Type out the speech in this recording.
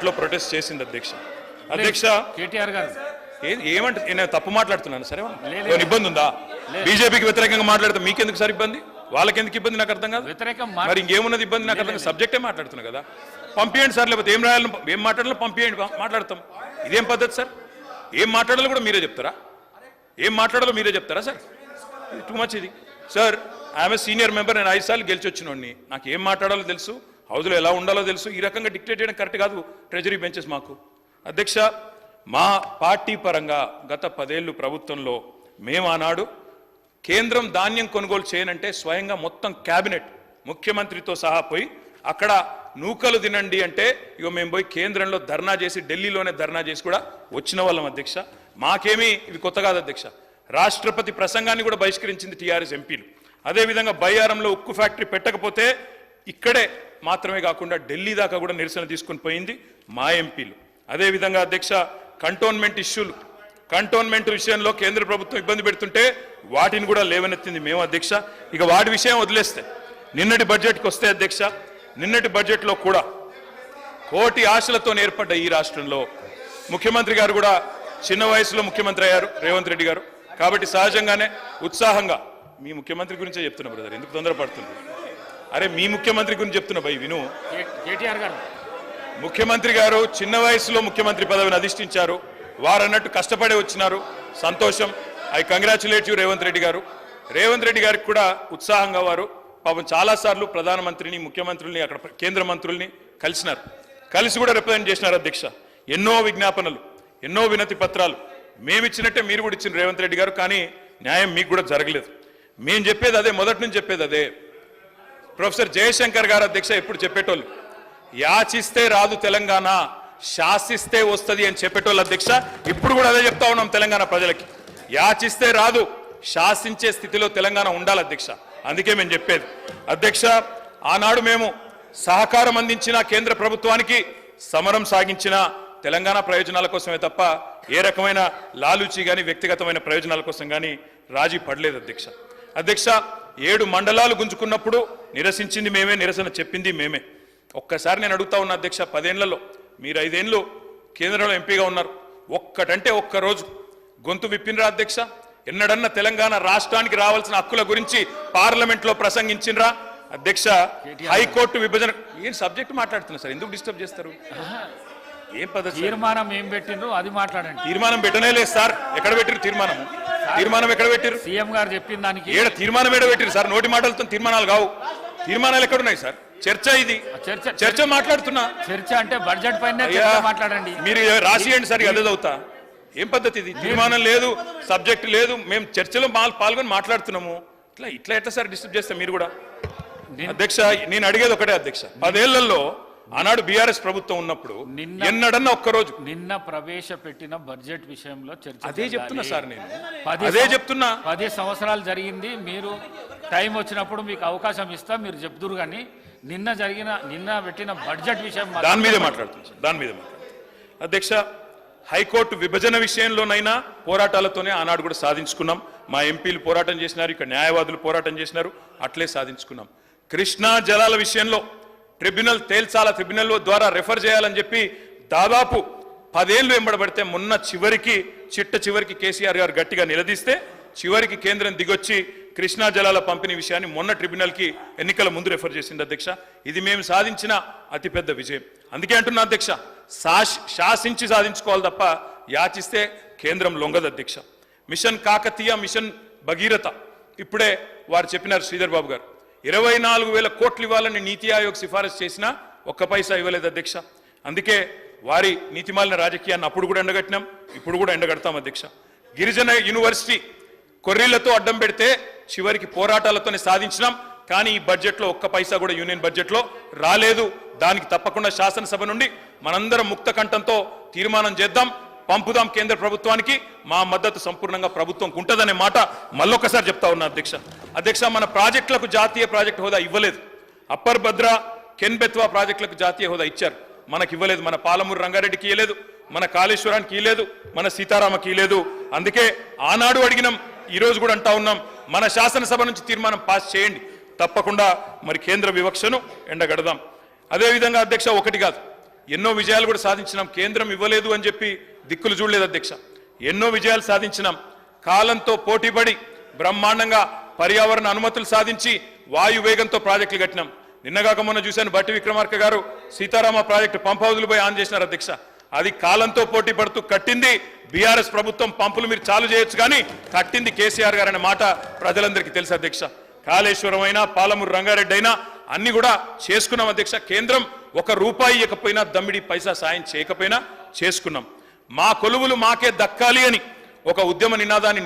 పార్లమెంట్లో ప్రొటెస్ట్ చేసింది అధ్యక్ష కేటీఆర్ గారు ఏమంటే నేను తప్పు మాట్లాడుతున్నాను సరే ఏమైనా ఇబ్బంది ఉందా బీజేపీకి వ్యతిరేకంగా మాట్లాడితే మీకెందుకు సార్ ఇబ్బంది వాళ్ళకెందుకు ఇబ్బంది నాకు అర్థం కాదు మరి ఇంకేమున్నది ఇబ్బంది నాకు అర్థం సబ్జెక్టే మాట్లాడుతున్నా కదా పంపించండి సార్ లేకపోతే ఏం రాయాలి ఏం మాట్లాడాలో పంపించండి మాట్లాడతాం ఇదేం పద్ధతి సార్ ఏం మాట్లాడాలో కూడా మీరే చెప్తారా ఏం మాట్లాడాలో మీరే చెప్తారా సార్ టూ మచ్ ఇది sir I'm a senior member నేను 5 సార్లు గెలిచి వచ్చినోడిని నాకు ఏం మాట్లాడాలో తెలుసు హౌస్లో ఎలా ఉండాలో తెలుసు ఈ రకంగా డిక్టేట్ చేయడం కరెక్ట్ కాదు ట్రెజరీ బెంచెస్ మాకు అధ్యక్ష మా పార్టీ పరంగా గత 10 ఏళ్ళు ప్రభుత్వంలో మేము ఆనాడు కేంద్రం ధాన్యం కొనుగోలు చేయనంటే స్వయంగా మొత్తం క్యాబినెట్ ముఖ్యమంత్రితో సహా పోయి అక్కడ నూకలు తినండి అంటే ఇక మేము పోయి కేంద్రంలో ధర్నా చేసి ఢిల్లీలోనే ధర్నా చేసి కూడా వచ్చిన వాళ్ళం అధ్యక్ష మాకేమీ ఇవి కొత్త కాదు అధ్యక్ష రాష్ట్రపతి ప్రసంగాన్ని కూడా బహిష్కరించింది టీఆర్ఎస్ ఎంపీలు అదేవిధంగా బయ్యారంలో ఉక్కు ఫ్యాక్టరీ పెట్టకపోతే ఇక్కడే మాత్రమే కాకుండా ఢిల్లీ దాకా కూడా నిరసన తీసుకుని పోయింది మా ఎంపీలు అదేవిధంగా అధ్యక్ష కంటోన్మెంట్ విషయంలో కేంద్ర ప్రభుత్వం ఇబ్బంది పెడుతుంటే వాటిని కూడా లేవనెత్తింది మేము అధ్యక్ష ఇక వాటి విషయం వదిలేస్తే నిన్నటి బడ్జెట్కి వస్తే అధ్యక్ష నిన్నటి బడ్జెట్లో కూడా కోటి ఆశలతో ఏర్పడ్డ ఈ రాష్ట్రంలో ముఖ్యమంత్రి గారు కూడా చిన్న వయసులో ముఖ్యమంత్రి అయ్యారు రేవంత్ రెడ్డి గారు కాబట్టి సహజంగానే ఉత్సాహంగా మీ ముఖ్యమంత్రి గురించే చెప్తున్నా బ్రదర్ ఎందుకు తొందరపడుతుంది అరే మీ ముఖ్యమంత్రి గురించి చెప్తున్నా భయ్ విను కేటీఆర్ గారు ముఖ్యమంత్రి గారు చిన్న వయసులో ముఖ్యమంత్రి పదవిని అధిష్ఠించారు వారన్నట్టు కష్టపడే వచ్చినారు సంతోషం I congratulate you Revanth Reddy గారికి కూడా ఉత్సాహంగా వారు పాపం చాలాసార్లు ప్రధానమంత్రిని ముఖ్యమంత్రుల్ని అక్కడ కేంద్ర మంత్రుల్ని కలిసి కూడా రిప్రజెంట్ చేసినారు అధ్యక్ష ఎన్నో విజ్ఞాపనలు ఎన్నో వినతి పత్రాలు మేమిచ్చినట్టే మీరు కూడా ఇచ్చిన రేవంత్ రెడ్డి గారు కానీ న్యాయం మీకు కూడా జరగలేదు మేము చెప్పేది అదే మొదటి నుంచి చెప్పేది అదే ప్రొఫెసర్ జయశంకర్ గారు అధ్యక్ష ఎప్పుడు చెప్పేటోళ్ళు యాచిస్తే రాదు తెలంగాణ శాసిస్తే వస్తుంది అని చెప్పేటోళ్ళు అధ్యక్ష ఇప్పుడు కూడా అదే చెప్తా ఉన్నాం తెలంగాణ ప్రజలకి యాచిస్తే రాదు శాసించే స్థితిలో తెలంగాణ ఉండాలి అధ్యక్ష అందుకే మేము చెప్పేది అధ్యక్ష ఆనాడు మేము సహకారం అందించిన కేంద్ర ప్రభుత్వానికి సమరం సాగించిన తెలంగాణ ప్రయోజనాల కోసమే తప్ప ఏ రకమైన లాలూచి కానీ వ్యక్తిగతమైన ప్రయోజనాల కోసం కానీ రాజీ పడలేదు అధ్యక్ష 7 మండలాలు గుంజుకున్నప్పుడు నిరసించింది మేమే నిరసన చెప్పింది మేమే ఒక్కసారి నేను అడుగుతా ఉన్నా అధ్యక్ష 10 ఏళ్లలో మీరు 5 ఏళ్ళు కేంద్రంలో ఎంపీగా ఉన్నారు ఒక్కటంటే ఒక్కరోజు గొంతు విప్పినరా అధ్యక్ష ఎన్నడన్నా తెలంగాణ రాష్ట్రానికి రావాల్సిన హక్కుల గురించి పార్లమెంట్లో ప్రసంగించినరా అధ్యక్ష హైకోర్టు విభజన ఏం సబ్జెక్ట్ మాట్లాడుతున్నా సార్ ఎందుకు డిస్టర్బ్ చేస్తారు ఏం పద్ధతి తీర్మానం ఏం పెట్టిండ్రు అది మాట్లాడండి తీర్మానం పెట్టనే లేదు సార్ ఎక్కడ పెట్టిరు తీర్మానం ఎక్కడ పెట్టిరు సీఎం గారు చెప్పిన దానికి ఏడ తీర్మానం ఏడ పెట్టిరు సార్ నోటి మాటలతో తీర్మానాలు కావు తీర్మానాలు ఎక్కడున్నాయి సార్ చర్చ ఇది చర్చ మాట్లాడుతున్నా చర్చ అంటే బడ్జెట్ పైన మాట్లాడండి మీరు రాసియండి సార్ అదే చదువుతా ఏం పద్ధతి ఇది తీర్మానం లేదు సబ్జెక్ట్ లేదు మేము చర్చలో పాల్గొని మాట్లాడుతున్నాము ఇట్లా ఎట్లా సార్ డిస్టర్బ్ చేస్తాం మీరు కూడా అధ్యక్ష నేను అడిగేది ఒకటే అధ్యక్ష 10 ఏళ్లలో ఆనాడు బీఆర్ఎస్ ప్రభుత్వం ఉన్నప్పుడు ఎన్నడన్నా ఒక్కరోజు నిన్న ప్రవేశపెట్టిన బడ్జెట్ విషయంలో చర్చ అదే చెప్తున్నా సార్ నేను అదే చెప్తున్నా 10 సంవత్సరాలు జరిగింది మీరు టైం వచ్చినప్పుడు మీకు అవకాశం ఇస్తా మీరు చెప్తురు కానీ నిన్న పెట్టిన బడ్జెట్ విషయం దాని మీదే మాట్లాడుతున్నా అధ్యక్ష హైకోర్టు విభజన విషయంలోనైనా పోరాటాలతోనే ఆనాడు కూడా సాధించుకున్నాం మా ఎంపీలు పోరాటం చేసినారు ఇక్కడ న్యాయవాదులు పోరాటం చేసినారు అట్లే సాధించుకున్నాం కృష్ణా జలాల విషయంలో ట్రిబ్యునల్ తేల్చాల ట్రిబ్యునల్ ద్వారా రెఫర్ చేయాలని చెప్పి దాదాపు 10 ఏళ్ళు వెంబడబడితే మొన్న చివరికి కేసీఆర్ గారు గట్టిగా నిలదీస్తే చివరికి కేంద్రం దిగొచ్చి కృష్ణా జలాల పంపిణీ విషయాన్ని మొన్న ట్రిబ్యునల్కి ఎన్నికల ముందు రెఫర్ చేసింది అధ్యక్ష ఇది మేము సాధించిన అతిపెద్ద విజయం అందుకే అంటున్నా అధ్యక్ష శాసించి సాధించుకోవాలి తప్ప యాచిస్తే కేంద్రం లొంగదు అధ్యక్ష మిషన్ కాకతీయ మిషన్ భగీరథ ఇప్పుడే వారు చెప్పినారు శ్రీధర్ బాబు గారు 24,000 కోట్లు ఇవ్వాలని నీతి ఆయోగ్ సిఫారసు చేసినా ఒక్క పైసా ఇవ్వలేదు అధ్యక్ష అందుకే వారి నీతిమాలిన రాజకీయాన్ని అప్పుడు కూడా ఎండగట్టినాం ఇప్పుడు కూడా ఎండగడతాం అధ్యక్ష గిరిజన యూనివర్సిటీ కొర్రీలతో అడ్డం పెడితే చివరికి పోరాటాలతోనే సాధించినాం కానీ ఈ బడ్జెట్లో ఒక్క పైసా కూడా యూనియన్ బడ్జెట్లో రాలేదు దానికి తప్పకుండా శాసనసభ నుండి మనందరం ముక్త కంఠంతో తీర్మానం చేద్దాం పంపుదాం కేంద్ర ప్రభుత్వానికి మా మద్దతు సంపూర్ణంగా ప్రభుత్వంకు ఉంటుందనే మాట మళ్ళొకసారి చెప్తా ఉన్నా అధ్యక్ష మన ప్రాజెక్టులకు జాతీయ ప్రాజెక్టు హోదా ఇవ్వలేదు అప్పర్ భద్ర కెన్ బెత్వా ప్రాజెక్టులకు జాతీయ హోదా ఇచ్చారు మనకి ఇవ్వలేదు మన పాలమూరు రంగారెడ్డికి ఇవ్వలేదు మన కాళేశ్వరానికి ఇవ్వలేదు మన సీతారామకి ఇవ్వలేదు అందుకే ఆనాడు అడిగినాం ఈ రోజు కూడా అంటా ఉన్నాం మన శాసనసభ నుంచి తీర్మానం పాస్ చేయండి తప్పకుండా మరి కేంద్ర వివక్షను ఎండగడదాం అదేవిధంగా అధ్యక్ష ఒకటి కాదు ఎన్నో విజయాలు కూడా సాధించినాం. కేంద్రం ఇవ్వలేదు అని చెప్పి దిక్కులు చూడలేదు అధ్యక్ష. ఎన్నో విజయాలు సాధించినాం. కాలంతో పోటీపడి బ్రహ్మాండంగా పర్యావరణ అనుమతులు సాధించి వాయు వేగంతో ప్రాజెక్టులు కట్టినాం. నిన్నగాక మొన్న చూశాను బట్టి విక్రమార్క గారు సీతారామ ప్రాజెక్టు పంప్ హౌజులు పోయి ఆన్ చేసినారు అధ్యక్ష. అది కాలంతో పోటీ పడుతూ కట్టింది బీఆర్ఎస్ ప్రభుత్వం. పంపులు మీరు చాలు చేయొచ్చు కానీ కట్టింది కేసీఆర్ గారు అనే మాట ప్రజలందరికీ తెలుసు అధ్యక్ష. కాళేశ్వరం అయినా పాలమూరు రంగారెడ్డి అయినా అన్ని కూడా చేసుకున్నాం అధ్యక్ష. కేంద్రం ₹1 ఇవ్వకపోయినా దమ్మిడి పైసా సాయం చేయకపోయినా చేసుకున్నాం. మా కొలువులు మాకే దక్కాలి అని ఒక ఉద్యమ నినాదాన్ని